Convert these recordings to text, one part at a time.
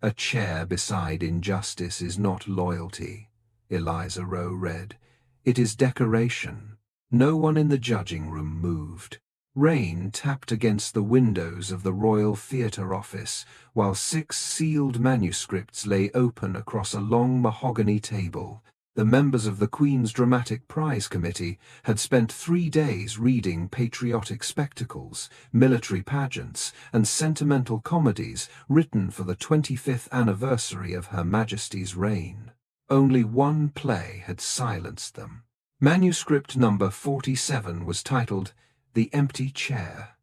A chair beside injustice is not loyalty, Eliza Rowe read. It is decoration. No one in the judging room moved. Rain tapped against the windows of the Royal Theatre office, while 6 sealed manuscripts lay open across a long mahogany table. The members of the Queen's Dramatic Prize Committee had spent 3 days reading patriotic spectacles, military pageants, and sentimental comedies written for the 25th anniversary of Her Majesty's reign. Only one play had silenced them. Manuscript number 47 was titled The Empty Chair.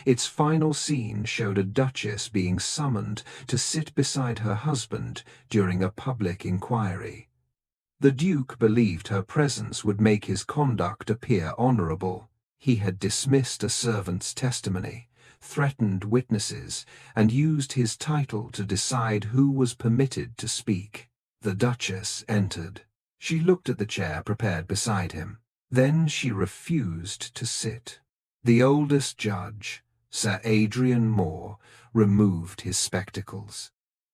Its final scene showed a duchess being summoned to sit beside her husband during a public inquiry. The Duke believed her presence would make his conduct appear honorable. He had dismissed a servant's testimony, threatened witnesses, and used his title to decide who was permitted to speak. The Duchess entered. She looked at the chair prepared beside him. Then she refused to sit. The oldest judge, Sir Adrian Moore, removed his spectacles.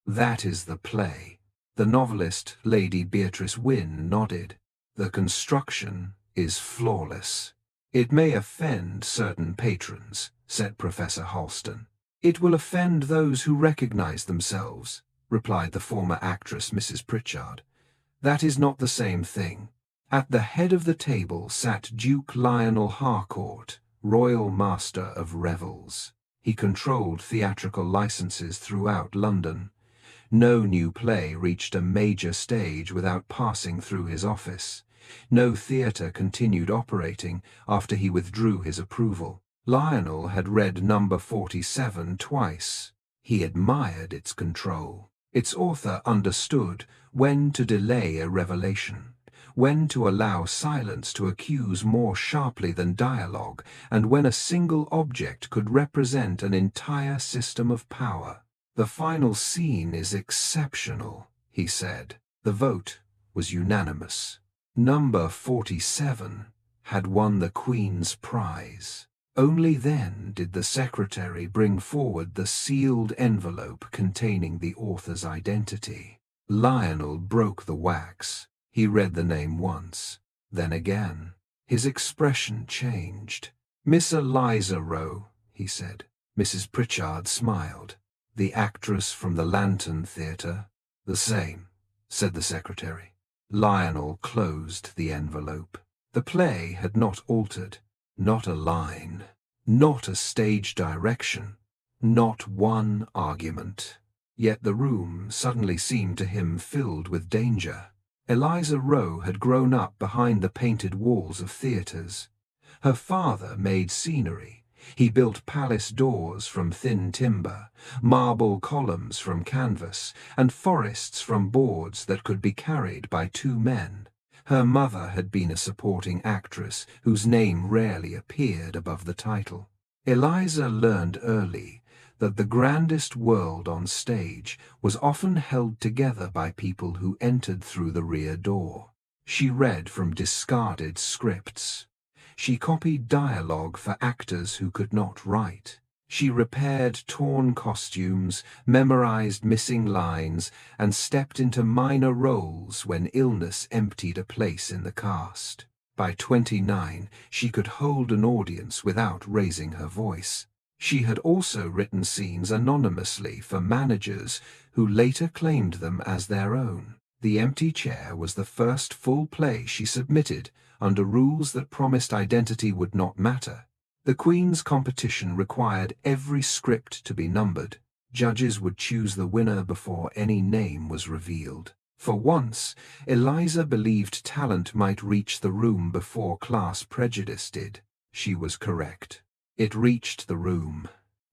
"That is the play." The novelist, Lady Beatrice Wynne, nodded. "The construction is flawless." "It may offend certain patrons," said Professor Halston. "It will offend those who recognize themselves," replied the former actress Mrs. Pritchard. "That is not the same thing." At the head of the table sat Duke Lionel Harcourt, Royal Master of Revels. He controlled theatrical licenses throughout London. No new play reached a major stage without passing through his office. No theatre continued operating after he withdrew his approval. Lionel had read number 47 twice. He admired its control. Its author understood when to delay a revelation, when to allow silence to accuse more sharply than dialogue, and when a single object could represent an entire system of power. "The final scene is exceptional," he said. The vote was unanimous. Number 47 had won the Queen's prize. Only then did the secretary bring forward the sealed envelope containing the author's identity. Lionel broke the wax. He read the name once, then again. His expression changed. "Miss Eliza Rowe," he said. Mrs. Pritchard smiled. "The actress from the Lantern Theatre?" "The same," said the secretary. Lionel closed the envelope. The play had not altered. Not a line. Not a stage direction. Not one argument. Yet the room suddenly seemed to him filled with danger. Eliza Rowe had grown up behind the painted walls of theatres. Her father made scenery. He built palace doors from thin timber, marble columns from canvas, and forests from boards that could be carried by 2 men. Her mother had been a supporting actress whose name rarely appeared above the title. Eliza learned early that the grandest world on stage was often held together by people who entered through the rear door. She read from discarded scripts. She copied dialogue for actors who could not write. She repaired torn costumes, memorized missing lines, and stepped into minor roles when illness emptied a place in the cast. By 29, she could hold an audience without raising her voice. She had also written scenes anonymously for managers who later claimed them as their own. The Empty Chair was the first full play she submitted under rules that promised identity would not matter. The Queen's competition required every script to be numbered. Judges would choose the winner before any name was revealed. For once, Eliza believed talent might reach the room before class prejudice did. She was correct. It reached the room.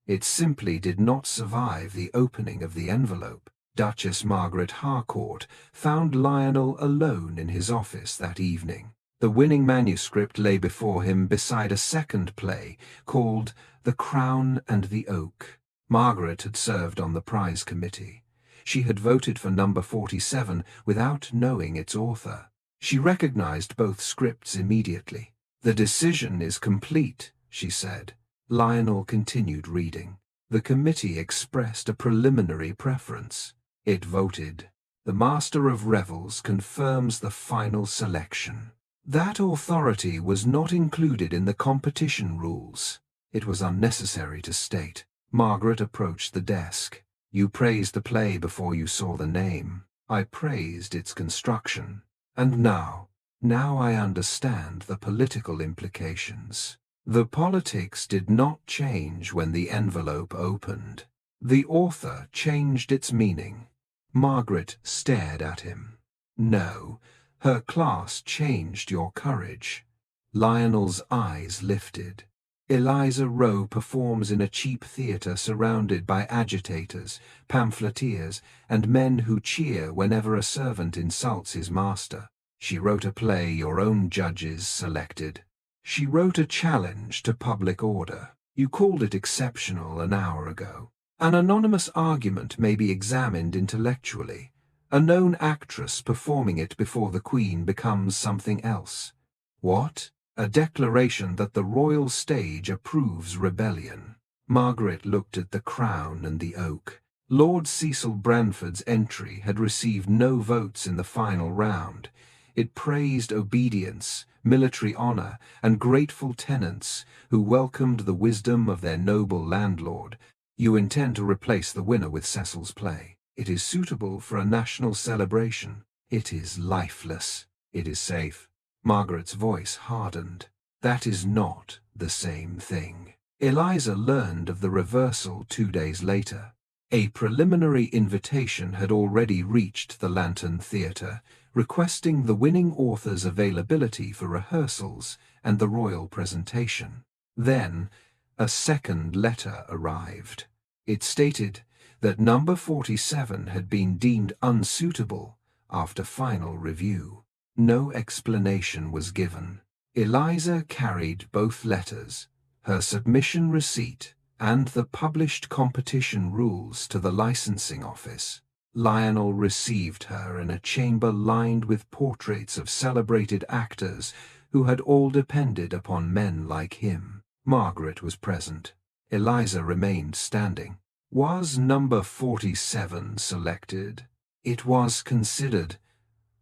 It simply did not survive the opening of the envelope. Duchess Margaret Harcourt found Lionel alone in his office that evening. The winning manuscript lay before him beside a second play called The Crown and the Oak. Margaret had served on the prize committee. She had voted for number 47 without knowing its author. She recognized both scripts immediately. "The decision is complete," she said. Lionel continued reading. The committee expressed a preliminary preference. It voted. The Master of Revels confirms the final selection. That authority was not included in the competition rules. It was unnecessary to state. Margaret approached the desk. You praised the play before you saw the name. I praised its construction. And now I understand the political implications. The politics did not change when the envelope opened. The author changed its meaning. Margaret stared at him. No, her class changed your courage. Lionel's eyes lifted. Eliza Rowe performs in a cheap theatre surrounded by agitators, pamphleteers, and men who cheer whenever a servant insults his master. She wrote a play your own judges selected. She wrote a challenge to public order. You called it exceptional an hour ago. An anonymous argument may be examined intellectually. A known actress performing it before the Queen becomes something else. What? A declaration that the royal stage approves rebellion. Margaret looked at the crown and the oak. Lord Cecil Branford's entry had received no votes in the final round. It praised obedience, military honor, and grateful tenants who welcomed the wisdom of their noble landlord. You intend to replace the winner with Cecil's play. It is suitable for a national celebration. It is lifeless. It is safe. Margaret's voice hardened. That is not the same thing. Eliza learned of the reversal 2 days later. A preliminary invitation had already reached the Lantern Theatre, requesting the winning author's availability for rehearsals and the royal presentation. Then, a second letter arrived. It stated that number 47 had been deemed unsuitable after final review. No explanation was given. Eliza carried both letters, her submission receipt, and the published competition rules to the licensing office. Lionel received her in a chamber lined with portraits of celebrated actors who had all depended upon men like him. Margaret was present. Eliza remained standing. Was number 47 selected? It was considered,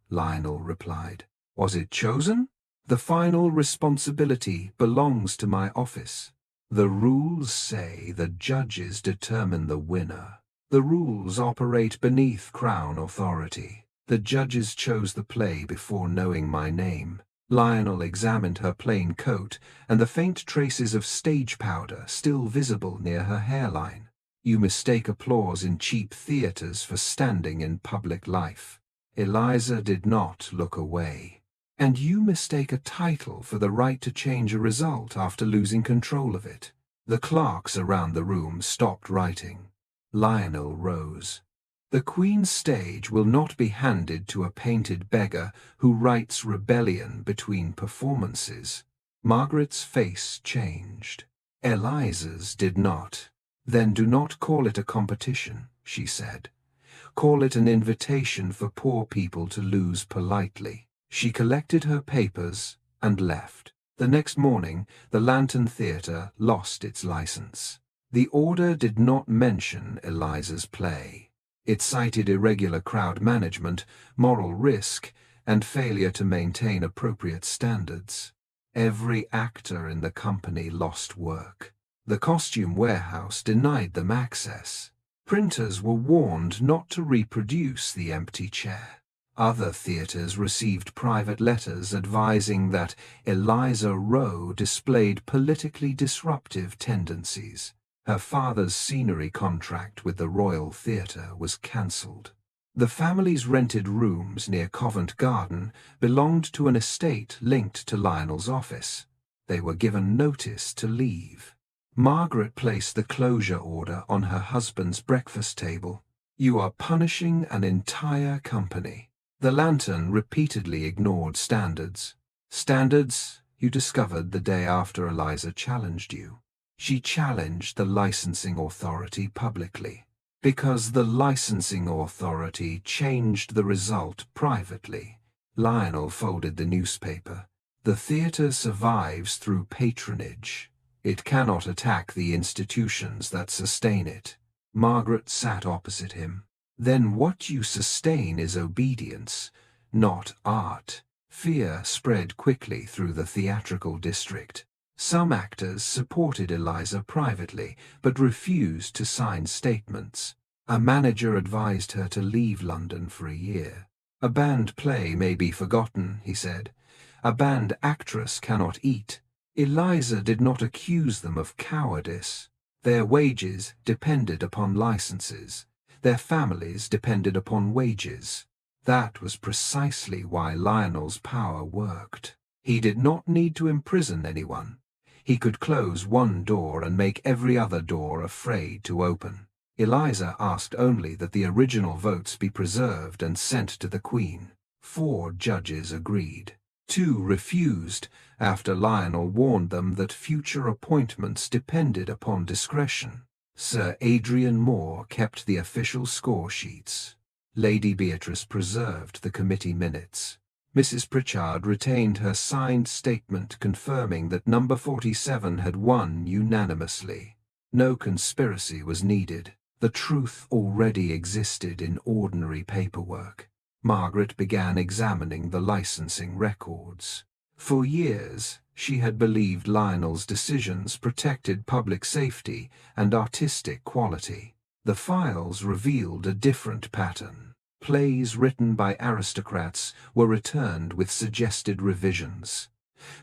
Lionel replied. Was it chosen? The final responsibility belongs to my office. The rules say the judges determine the winner. The rules operate beneath Crown authority. The judges chose the play before knowing my name. Lionel examined her plain coat and the faint traces of stage powder still visible near her hairline. You mistake applause in cheap theatres for standing in public life. Eliza did not look away. And you mistake a title for the right to change a result after losing control of it. The clerks around the room stopped writing. Lionel rose. The Queen's stage will not be handed to a painted beggar who writes rebellion between performances. Margaret's face changed. Eliza's did not. Then do not call it a competition, she said. Call it an invitation for poor people to lose politely. She collected her papers and left. The next morning, the Lantern Theatre lost its license. The order did not mention Eliza's play. It cited irregular crowd management, moral risk, and failure to maintain appropriate standards. Every actor in the company lost work. The costume warehouse denied them access. Printers were warned not to reproduce the empty chair. Other theatres received private letters advising that Eliza Rowe displayed politically disruptive tendencies. Her father's scenery contract with the Royal Theatre was cancelled. The family's rented rooms near Covent Garden belonged to an estate linked to Lionel's office. They were given notice to leave. Margaret placed the closure order on her husband's breakfast table. You are punishing an entire company. The Lantern repeatedly ignored standards. Standards you discovered the day after Eliza challenged you. She challenged the licensing authority publicly, because the licensing authority changed the result privately. Lionel folded the newspaper. The theatre survives through patronage. It cannot attack the institutions that sustain it. Margaret sat opposite him. then what you sustain is obedience, not art. Fear spread quickly through the theatrical district. Some actors supported Eliza privately, but refused to sign statements. A manager advised her to leave London for a year. A banned play may be forgotten, he said. A banned actress cannot eat. Eliza did not accuse them of cowardice. Their wages depended upon licenses. Their families depended upon wages. That was precisely why Lionel's power worked. He did not need to imprison anyone. He could close one door and make every other door afraid to open. Eliza asked only that the original votes be preserved and sent to the Queen. 4 judges agreed. 2 refused, after Lionel warned them that future appointments depended upon discretion. Sir Adrian Moore kept the official score sheets. Lady Beatrice preserved the committee minutes. Mrs. Pritchard retained her signed statement confirming that number 47 had won unanimously. No conspiracy was needed. The truth already existed in ordinary paperwork. Margaret began examining the licensing records. For years, she had believed Lionel's decisions protected public safety and artistic quality. The files revealed a different pattern. Plays written by aristocrats were returned with suggested revisions.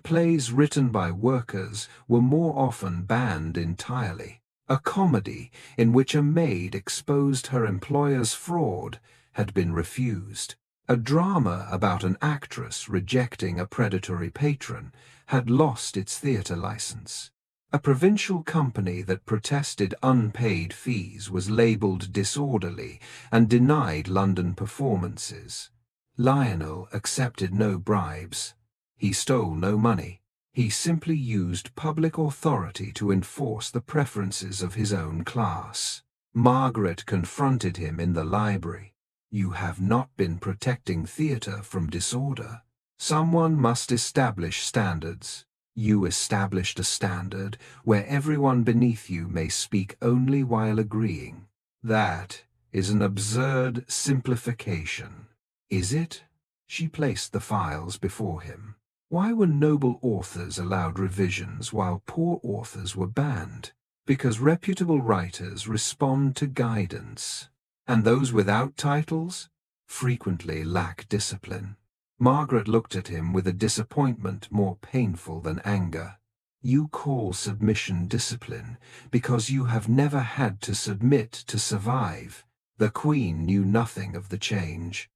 Plays written by workers were more often banned entirely. A comedy in which a maid exposed her employer's fraud had been refused. A drama about an actress rejecting a predatory patron had lost its theatre license. A provincial company that protested unpaid fees was labelled disorderly and denied London performances. Lionel accepted no bribes. He stole no money. He simply used public authority to enforce the preferences of his own class. Margaret confronted him in the library. You have not been protecting theatre from disorder. Someone must establish standards. You established a standard where everyone beneath you may speak only while agreeing. That is an absurd simplification. Is it? She placed the files before him. Why were noble authors allowed revisions while poor authors were banned? Because reputable writers respond to guidance, and those without titles frequently lack discipline. Margaret looked at him with a disappointment more painful than anger. You call submission discipline because you have never had to submit to survive. The Queen knew nothing of the change.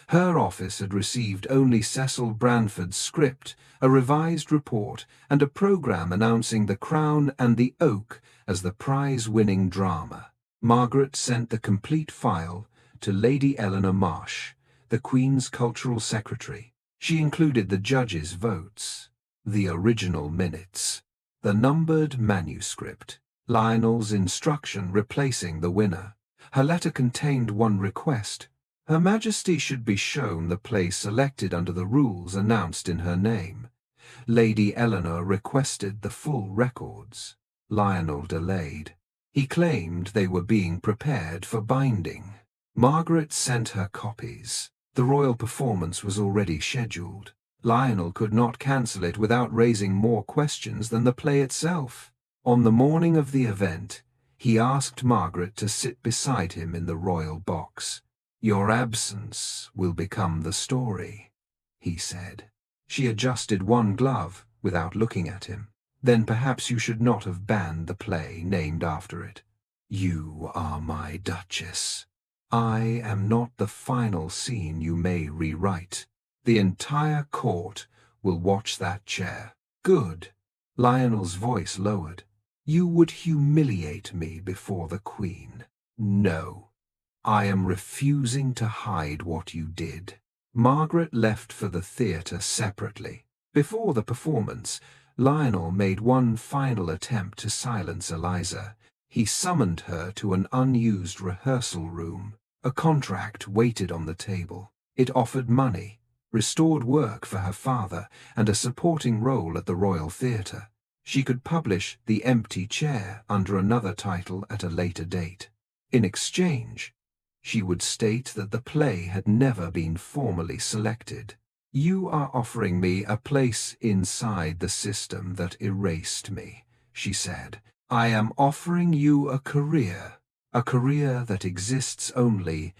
Her office had received only Cecil Branford's script, a revised report, and a programme announcing The Crown and the Oak as the prize-winning drama. Margaret sent the complete file to Lady Eleanor Marsh, the Queen's cultural secretary. She included the judges' votes, the original minutes, the numbered manuscript, Lionel's instruction replacing the winner. Her letter contained one request. Her Majesty should be shown the play selected under the rules announced in her name. Lady Eleanor requested the full records. Lionel delayed. He claimed they were being prepared for binding. Margaret sent her copies. The royal performance was already scheduled. Lionel could not cancel it without raising more questions than the play itself. On the morning of the event, he asked Margaret to sit beside him in the royal box. Your absence will become the story, he said. She adjusted one glove without looking at him. Then perhaps you should not have banned the play named after it. You are my Duchess. I am not the final scene you may rewrite. The entire court will watch that chair. Good. Lionel's voice lowered. You would humiliate me before the Queen. No. I am refusing to hide what you did. Margaret left for the theatre separately. Before the performance, Lionel made one final attempt to silence Eliza. He summoned her to an unused rehearsal room. A contract waited on the table. It offered money, restored work for her father, and a supporting role at the Royal Theatre. She could publish The Empty Chair under another title at a later date. In exchange, She would state that the play had never been formally selected. "You are offering me a place inside the system that erased me," she said. "I am offering you a career that exists only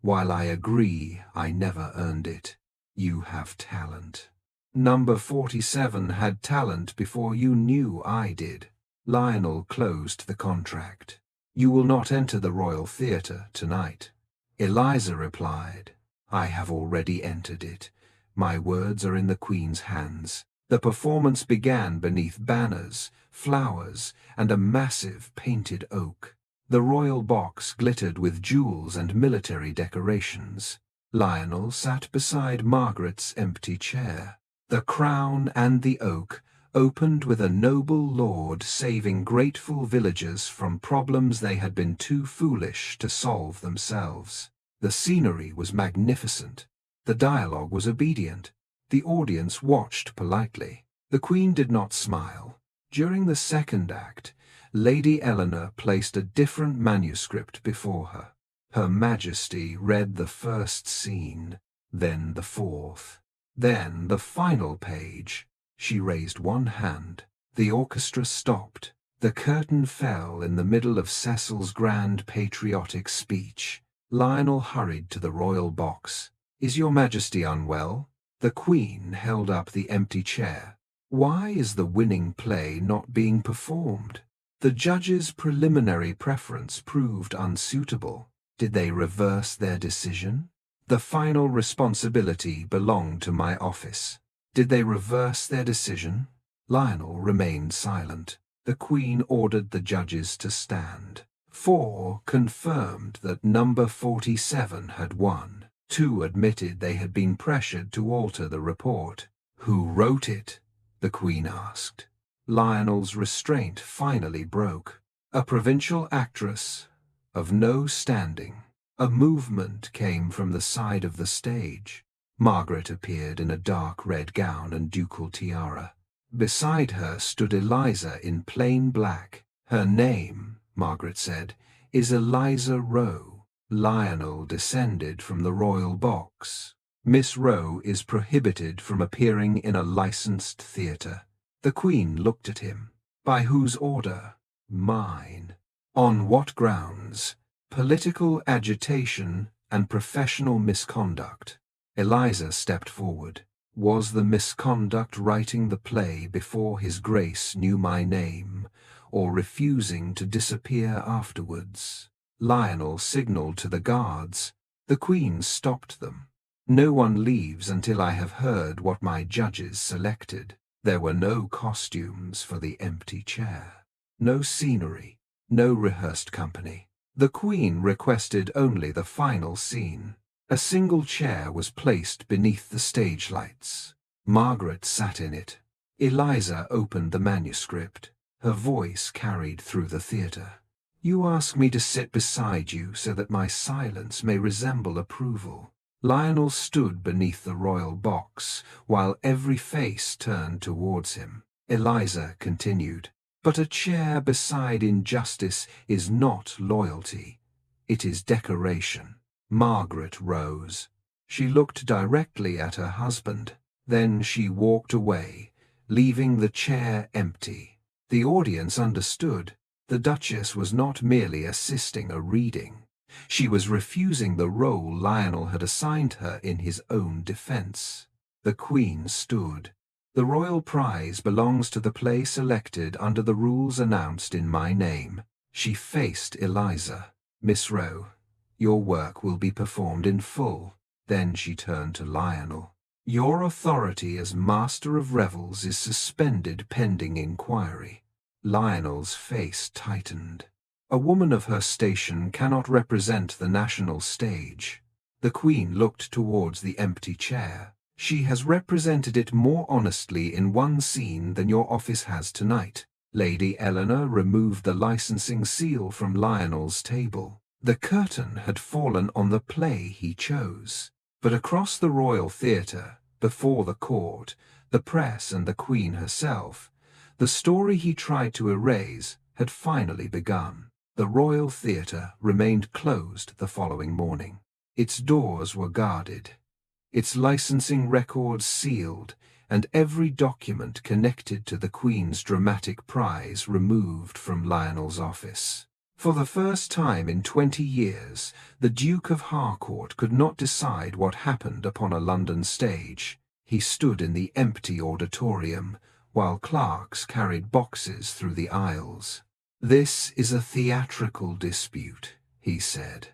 while I agree I never earned it. You have talent. Number 47 had talent before you knew I did." Lionel closed the contract. "You will not enter the Royal Theatre tonight." Eliza replied, "I have already entered it. My words are in the Queen's hands." The performance began beneath banners, flowers, and a massive painted oak. The royal box glittered with jewels and military decorations. Lionel sat beside Margaret's empty chair. The crown and the oak opened with a noble lord saving grateful villagers from problems they had been too foolish to solve themselves. The scenery was magnificent. The dialogue was obedient. The audience watched politely. The Queen did not smile. During the second act, Lady Eleanor placed a different manuscript before her. Her Majesty read the first scene, then the fourth, then the final page. She raised one hand. The orchestra stopped. The curtain fell in the middle of Cecil's grand patriotic speech. Lionel hurried to the royal box. "Is your Majesty unwell?" The Queen held up the empty chair. "Why is the winning play not being performed?" The judges' preliminary preference proved unsuitable. Did they reverse their decision? The final responsibility belonged to my office. Did they reverse their decision? Lionel remained silent. The Queen ordered the judges to stand. 4 confirmed that number 47 had won. 2 admitted they had been pressured to alter the report. "Who wrote it?" the Queen asked. Lionel's restraint finally broke. "A provincial actress of no standing." A movement came from the side of the stage. Margaret appeared in a dark red gown and ducal tiara. Beside her stood Eliza in plain black. "Her name," Margaret said, "is Eliza Rowe." Lionel descended from the royal box. "Miss Rowe is prohibited from appearing in a licensed theatre." The Queen looked at him. "By whose order?" "Mine." "On what grounds?" "Political agitation and professional misconduct." Eliza stepped forward. "Was the misconduct writing the play before His Grace knew my name, or refusing to disappear afterwards?" Lionel signaled to the guards. The Queen stopped them. "No one leaves until I have heard what my judges selected." There were no costumes for the empty chair, no scenery, no rehearsed company. The Queen requested only the final scene. A single chair was placed beneath the stage lights. Margaret sat in it. Eliza opened the manuscript. Her voice carried through the theatre. "You ask me to sit beside you so that my silence may resemble approval." Lionel stood beneath the royal box, while every face turned towards him. Eliza continued, "But a chair beside injustice is not loyalty. It is decoration." Margaret rose. She looked directly at her husband. Then she walked away, leaving the chair empty. The audience understood. The Duchess was not merely assisting a reading. She was refusing the role Lionel had assigned her in his own defense. The Queen stood. "The royal prize belongs to the play selected under the rules announced in my name." She faced Eliza. "Miss Rowe, your work will be performed in full." Then she turned to Lionel. "Your authority as Master of Revels is suspended pending inquiry." Lionel's face tightened. A woman of her station cannot represent the national stage. The Queen looked towards the empty chair. "She has represented it more honestly in one scene than your office has tonight." Lady Eleanor removed the licensing seal from Lionel's table. The curtain had fallen on the play he chose. But across the Royal Theatre, before the court, the press and the Queen herself, the story he tried to erase had finally begun. The Royal Theatre remained closed the following morning. Its doors were guarded, its licensing records sealed, and every document connected to the Queen's dramatic prize removed from Lionel's office. For the first time in 20 years, the Duke of Harcourt could not decide what happened upon a London stage. He stood in the empty auditorium, while clerks carried boxes through the aisles. "This is a theatrical dispute," he said,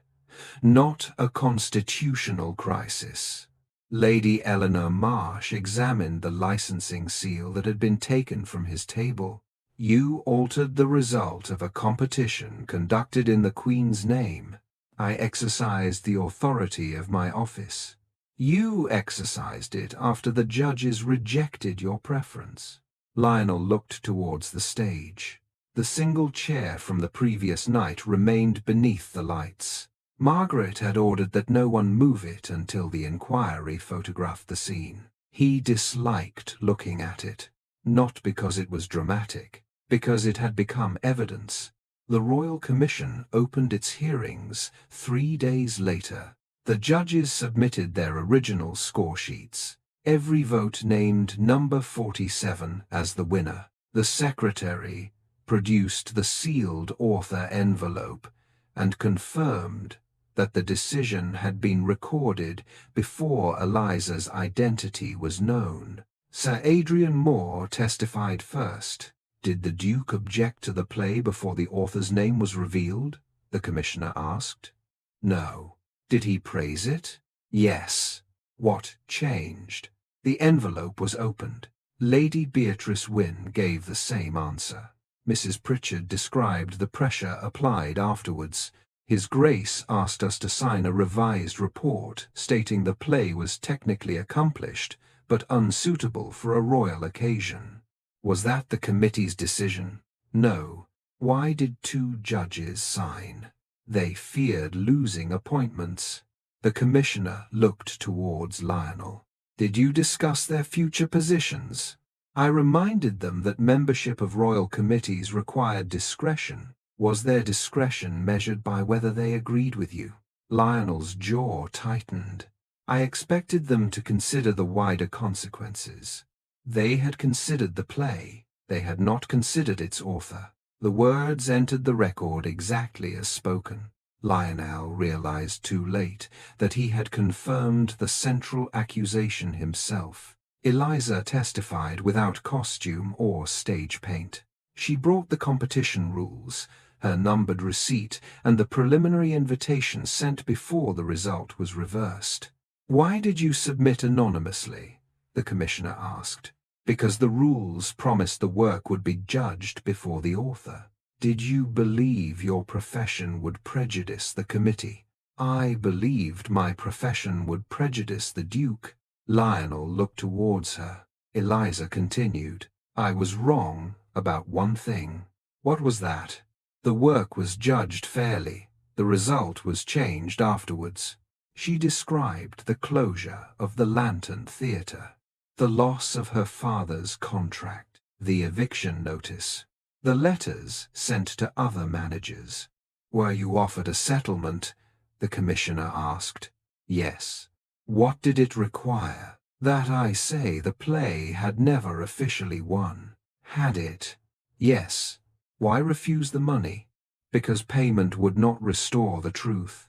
"not a constitutional crisis." Lady Eleanor Marsh examined the licensing seal that had been taken from his table. "You altered the result of a competition conducted in the Queen's name. I exercised the authority of my office. You exercised it after the judges rejected your preference." Lionel looked towards the stage. The single chair from the previous night remained beneath the lights. Margaret had ordered that no one move it until the inquiry photographed the scene. He disliked looking at it, not because it was dramatic, because it had become evidence. The Royal Commission opened its hearings 3 days later. The judges submitted their original score sheets. Every vote named number 47 as the winner. The secretary produced the sealed author envelope and confirmed that the decision had been recorded before Eliza's identity was known. Sir Adrian Moore testified first. "Did the Duke object to the play before the author's name was revealed?" the commissioner asked. "No." "Did he praise it?" "Yes." "What changed?" The envelope was opened. Lady Beatrice Wynne gave the same answer. Mrs. Pritchard described the pressure applied afterwards. "His Grace asked us to sign a revised report stating the play was technically accomplished, but unsuitable for a royal occasion." "Was that the committee's decision?" "No." "Why did 2 judges sign?" "They feared losing appointments." The commissioner looked towards Lionel. "Did you discuss their future positions?" "I reminded them that membership of royal committees required discretion." "Was their discretion measured by whether they agreed with you?" Lionel's jaw tightened. "I expected them to consider the wider consequences." They had considered the play. They had not considered its author. The words entered the record exactly as spoken. Lionel realized too late that he had confirmed the central accusation himself. Eliza testified without costume or stage paint. She brought the competition rules, her numbered receipt, and the preliminary invitation sent before the result was reversed. "Why did you submit anonymously?" the commissioner asked. "Because the rules promised the work would be judged before the author." "Did you believe your profession would prejudice the committee?" "I believed my profession would prejudice the Duke." Lionel looked towards her. Eliza continued, "I was wrong about one thing." "What was that?" "The work was judged fairly. The result was changed afterwards." She described the closure of the Lantern Theatre, the loss of her father's contract, the eviction notice, the letters sent to other managers. "Were you offered a settlement?" the commissioner asked. "Yes." "What did it require?" "That I say the play had never officially won." "Had it?" "Yes." "Why refuse the money?" "Because payment would not restore the truth.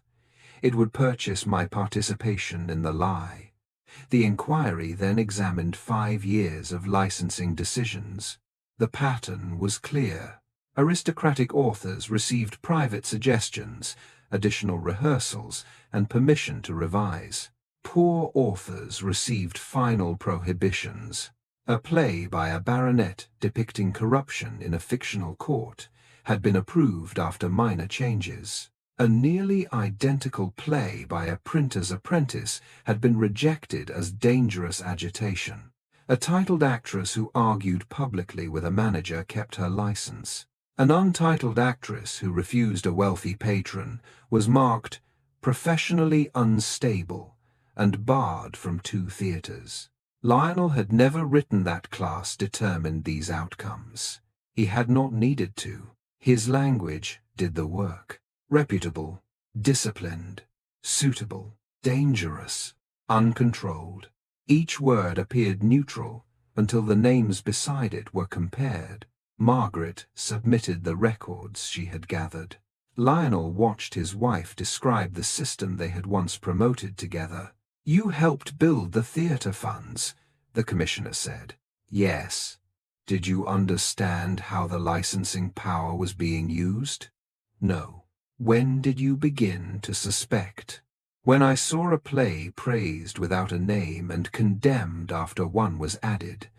It would purchase my participation in the lie." The inquiry then examined 5 years of licensing decisions. The pattern was clear. Aristocratic authors received private suggestions, additional rehearsals, and permission to revise. Poor authors received final prohibitions. A play by a baronet depicting corruption in a fictional court had been approved after minor changes. A nearly identical play by a printer's apprentice had been rejected as dangerous agitation. A titled actress who argued publicly with a manager kept her license. An untitled actress who refused a wealthy patron was marked professionally unstable and barred from 2 theaters. Lionel had never written that class determined these outcomes. He had not needed to. His language did the work. Reputable, disciplined, suitable, dangerous, uncontrolled. Each word appeared neutral until the names beside it were compared. Margaret submitted the records she had gathered. Lionel watched his wife describe the system they had once promoted together. "You helped build the theatre funds," the commissioner said. "Yes." "Did you understand how the licensing power was being used?" "No." "When did you begin to suspect?" "When I saw a play praised without a name and condemned after one was added."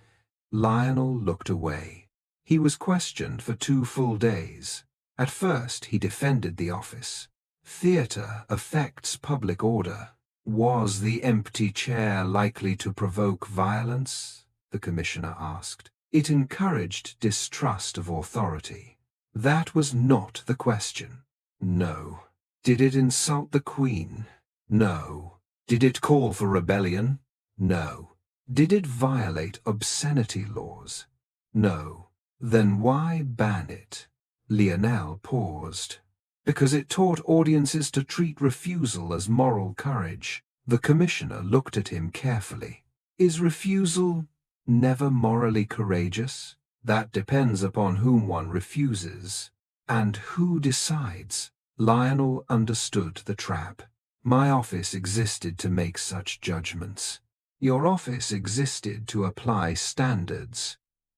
Lionel looked away. He was questioned for 2 full days. At first he defended the office. Theatre affects public order. Was the empty chair likely to provoke violence? The commissioner asked. It encouraged distrust of authority. That was not the question. No. Did it insult the Queen? No. Did it call for rebellion? No. Did it violate obscenity laws? No. Then why ban it? Lionel paused. Because it taught audiences to treat refusal as moral courage. The commissioner looked at him carefully. Is refusal never morally courageous? That depends upon whom one refuses. And who decides? Lionel understood the trap. My office existed to make such judgments. Your office existed to apply standards,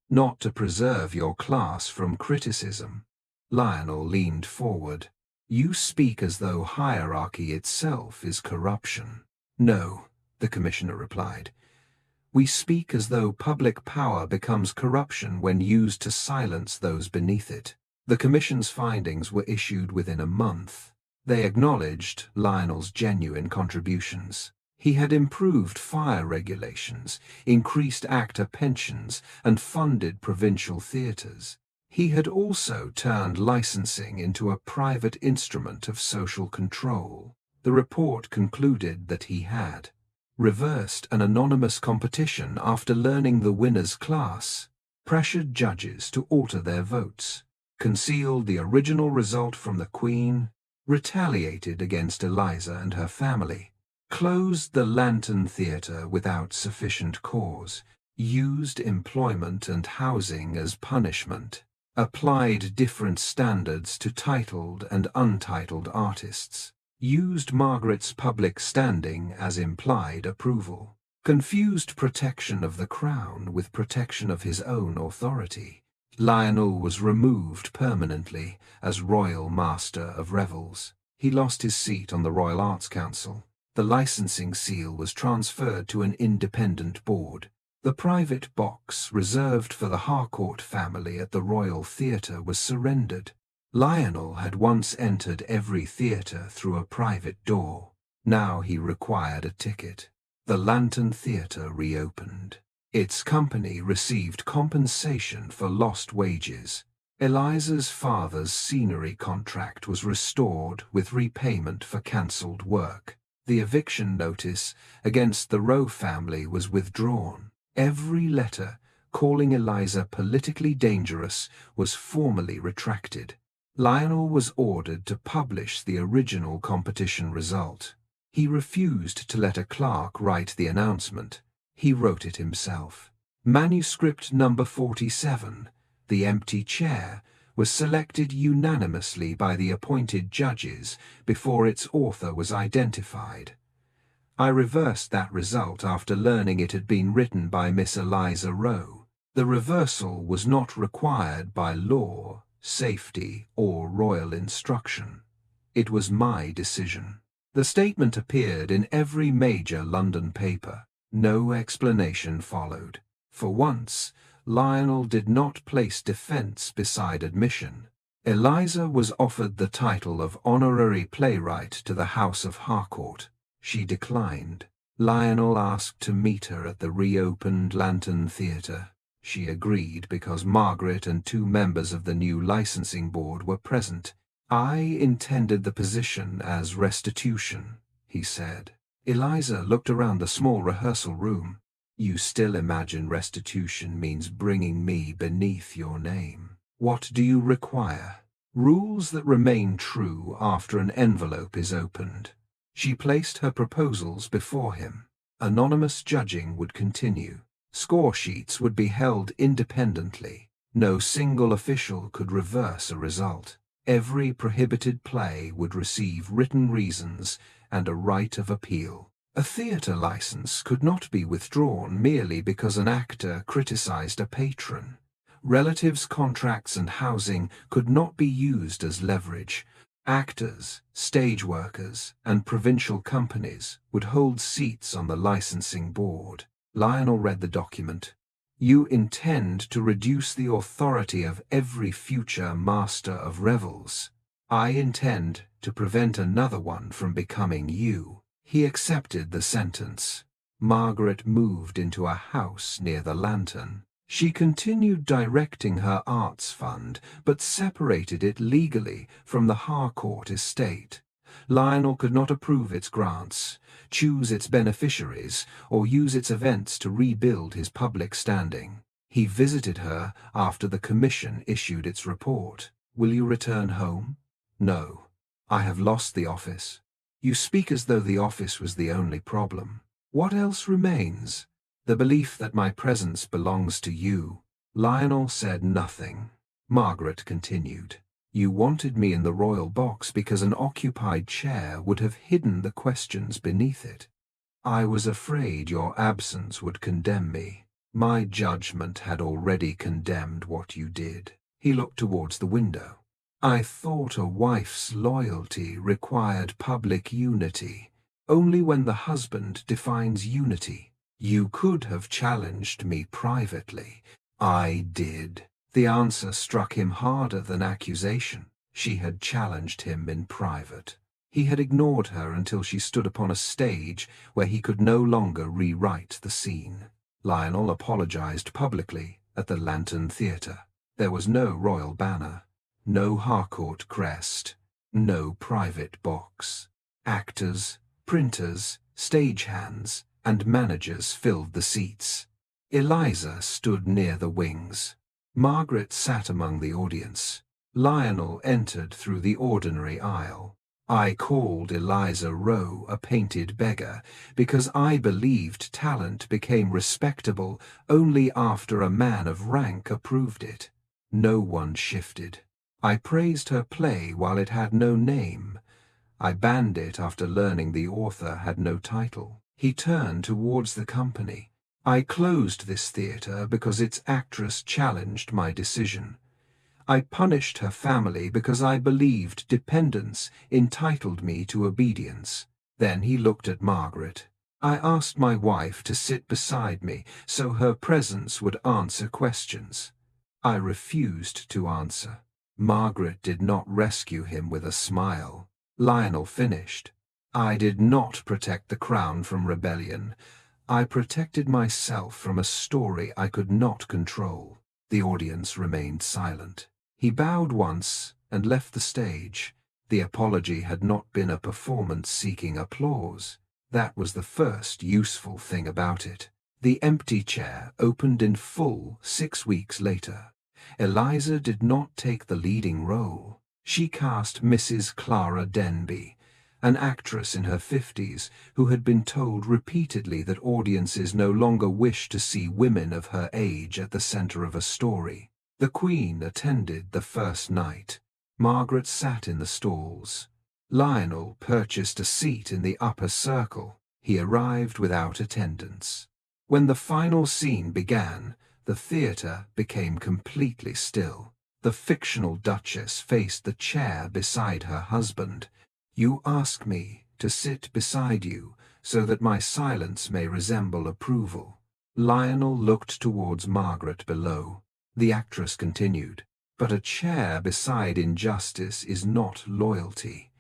not to preserve your class from criticism. Lionel leaned forward. You speak as though hierarchy itself is corruption. No, the commissioner replied. We speak as though public power becomes corruption when used to silence those beneath it. The commission's findings were issued within a month. They acknowledged Lionel's genuine contributions. He had improved fire regulations, increased actor pensions, and funded provincial theatres. He had also turned licensing into a private instrument of social control. The report concluded that he had reversed an anonymous competition after learning the winner's class, pressured judges to alter their votes, concealed the original result from the Queen, retaliated against Eliza and her family, closed the Lantern Theatre without sufficient cause, used employment and housing as punishment, applied different standards to titled and untitled artists, used Margaret's public standing as implied approval, confused protection of the crown with protection of his own authority. Lionel was removed permanently as Royal Master of Revels. He lost his seat on the Royal Arts Council. The licensing seal was transferred to an independent board. The private box reserved for the Harcourt family at the Royal Theatre was surrendered. Lionel had once entered every theatre through a private door. Now he required a ticket. The Lantern Theatre reopened. Its company received compensation for lost wages. Eliza's father's scenery contract was restored with repayment for cancelled work. The eviction notice against the Rowe family was withdrawn. Every letter calling Eliza politically dangerous was formally retracted. Lionel was ordered to publish the original competition result. He refused to let a clerk write the announcement. He wrote it himself. Manuscript number 47, The Empty Chair, was selected unanimously by the appointed judges before its author was identified. I reversed that result after learning it had been written by Miss Eliza Rowe. The reversal was not required by law, safety, or royal instruction. It was my decision. The statement appeared in every major London paper. No explanation followed. For once, Lionel did not place defense beside admission. Eliza was offered the title of honorary playwright to the House of Harcourt. She declined. Lionel asked to meet her at the reopened Lantern Theatre. She agreed because Margaret and 2 members of the new licensing board were present. I intended the position as restitution, he said. Eliza looked around the small rehearsal room. You still imagine restitution means bringing me beneath your name. What do you require? Rules that remain true after an envelope is opened. She placed her proposals before him. Anonymous judging would continue. Score sheets would be held independently. No single official could reverse a result. Every prohibited play would receive written reasons and a right of appeal. A theatre license could not be withdrawn merely because an actor criticized a patron. Relatives' contracts and housing could not be used as leverage. Actors, stage workers, and provincial companies would hold seats on the licensing board. Lionel read the document. You intend to reduce the authority of every future master of revels. I intend to prevent another one from becoming you. He accepted the sentence. Margaret moved into a house near the lantern. She continued directing her arts fund, but separated it legally from the Harcourt estate. Lionel could not approve its grants, choose its beneficiaries, or use its events to rebuild his public standing. He visited her after the commission issued its report. Will you return home? No. I have lost the office. You speak as though the office was the only problem. What else remains? The belief that my presence belongs to you. Lionel said nothing. Margaret continued. You wanted me in the royal box because an occupied chair would have hidden the questions beneath it. I was afraid your absence would condemn me. My judgment had already condemned what you did. He looked towards the window. I thought a wife's loyalty required public unity. Only when the husband defines unity. You could have challenged me privately. I did. The answer struck him harder than accusation. She had challenged him in private. He had ignored her until she stood upon a stage where he could no longer rewrite the scene. Lionel apologized publicly at the Lantern Theatre. There was no royal banner, no Harcourt crest, no private box. Actors, printers, stagehands, and managers filled the seats. Eliza stood near the wings. Margaret sat among the audience. Lionel entered through the ordinary aisle. I called Eliza Rowe a painted beggar because I believed talent became respectable only after a man of rank approved it. No one shifted. I praised her play while it had no name. I banned it after learning the author had no title. He turned towards the company. I closed this theatre because its actress challenged my decision. I punished her family because I believed dependence entitled me to obedience. Then he looked at Margaret. I asked my wife to sit beside me so her presence would answer questions. I refused to answer. Margaret did not rescue him with a smile. Lionel finished. I did not protect the crown from rebellion. I protected myself from a story I could not control. The audience remained silent. He bowed once and left the stage. The apology had not been a performance seeking applause. That was the first useful thing about it. The empty chair opened in full 6 weeks later. Eliza did not take the leading role. She cast Mrs. Clara Denby, an actress in her 50s who had been told repeatedly that audiences no longer wished to see women of her age at the center of a story. The Queen attended the first night. Margaret sat in the stalls. Lionel purchased a seat in the upper circle. He arrived without attendance. When the final scene began, the theatre became completely still. The fictional Duchess faced the chair beside her husband. You ask me to sit beside you so that my silence may resemble approval. Lionel looked towards Margaret below. The actress continued, but a chair beside injustice is not loyalty.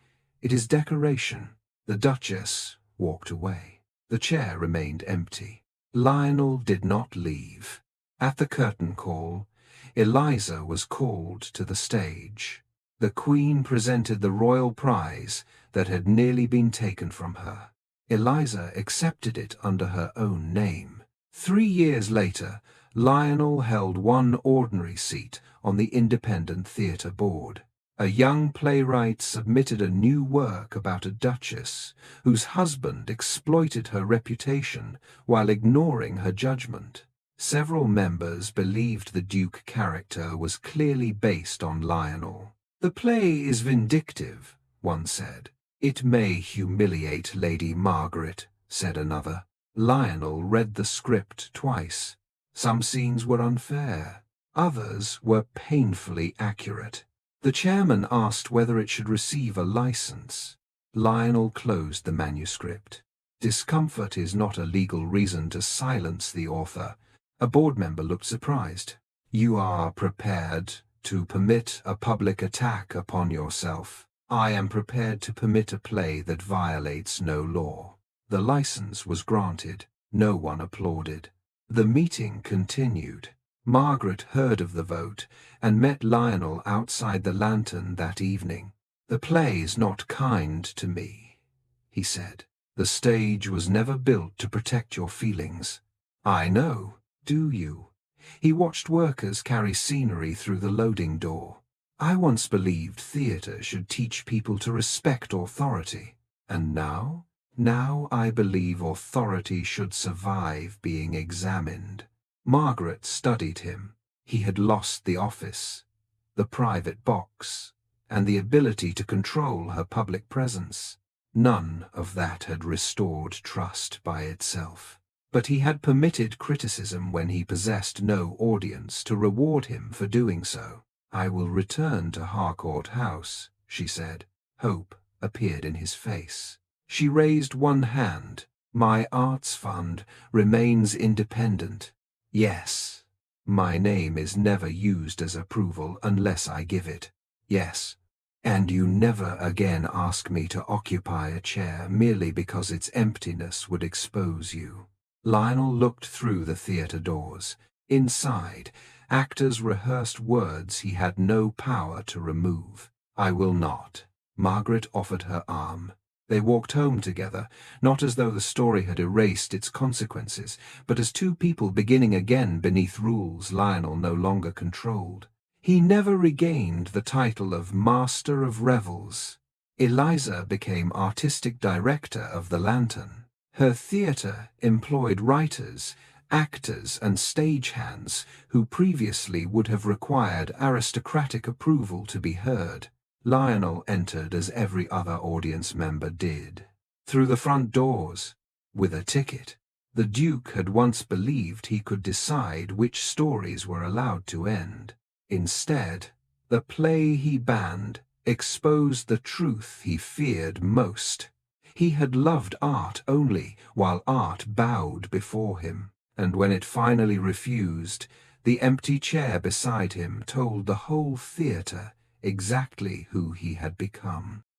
It is decoration. The Duchess walked away. The chair remained empty. Lionel did not leave. At the curtain call, Eliza was called to the stage. The Queen presented the royal prize that had nearly been taken from her. Eliza accepted it under her own name. 3 years later, Lionel held one ordinary seat on the Independent Theatre Board. A young playwright submitted a new work about a duchess whose husband exploited her reputation while ignoring her judgment. Several members believed the Duke character was clearly based on Lionel. "The play is vindictive," one said. "It may humiliate Lady Margaret," said another. Lionel read the script twice. Some scenes were unfair. Others were painfully accurate. The chairman asked whether it should receive a license. Lionel closed the manuscript. Discomfort is not a legal reason to silence the author. A board member looked surprised. "You are prepared to permit a public attack upon yourself. I am prepared to permit a play that violates no law." The license was granted. No one applauded. The meeting continued. Margaret heard of the vote and met Lionel outside the Lantern that evening. "The play is not kind to me," he said. "The stage was never built to protect your feelings." "I know. Do you?" He watched workers carry scenery through the loading door. "I once believed theatre should teach people to respect authority. And now? Now I believe authority should survive being examined." Margaret studied him. He had lost the office, the private box, and the ability to control her public presence. None of that had restored trust by itself. But he had permitted criticism when he possessed no audience to reward him for doing so. "I will return to Harcourt House," she said. Hope appeared in his face. She raised one hand. "My arts fund remains independent. Yes. My name is never used as approval unless I give it. Yes. And you never again ask me to occupy a chair merely because its emptiness would expose you." Lionel looked through the theatre doors. Inside, actors rehearsed words he had no power to remove. "I will not." Margaret offered her arm. They walked home together, not as though the story had erased its consequences, but as two people beginning again beneath rules Lionel no longer controlled. He never regained the title of Master of Revels. Eliza became artistic director of the Lantern. Her theatre employed writers, actors, and stagehands who previously would have required aristocratic approval to be heard. Lionel entered as every other audience member did, through the front doors, with a ticket. The Duke had once believed he could decide which stories were allowed to end. Instead, the play he banned exposed the truth he feared most. He had loved art only while art bowed before him, and when it finally refused, the empty chair beside him told the whole theatre exactly who he had become.